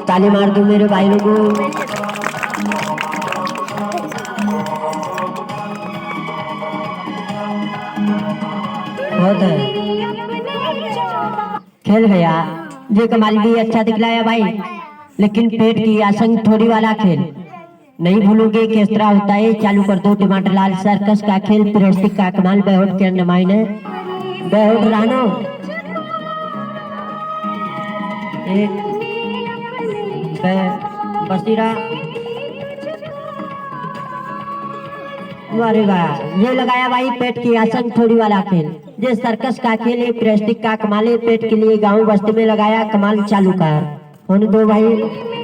ताली मार दो मेरे भाई लोगों। बहुत है खेल गया। ये कमाल भी अच्छा दिखलाया भाई, लेकिन पेट की आसंग थोड़ी वाला खेल नहीं भूलोगे किस तरह होता है। चालू कर दो टमाटर लाल सर्कस का खेल, प्रेस्टिक का कमाल बेहोट के नमाइने बेहोट रानो। एक बसीरा, अरे वाह, ये लगाया भाई पेट की आसन थोड़ी वाला खेल। ये सर्कस का खेल है, प्रेस्टिक का कमाल है, पेट के लिए गांव बस्ती में लगाया कमाल चालू कर होने दो भाई।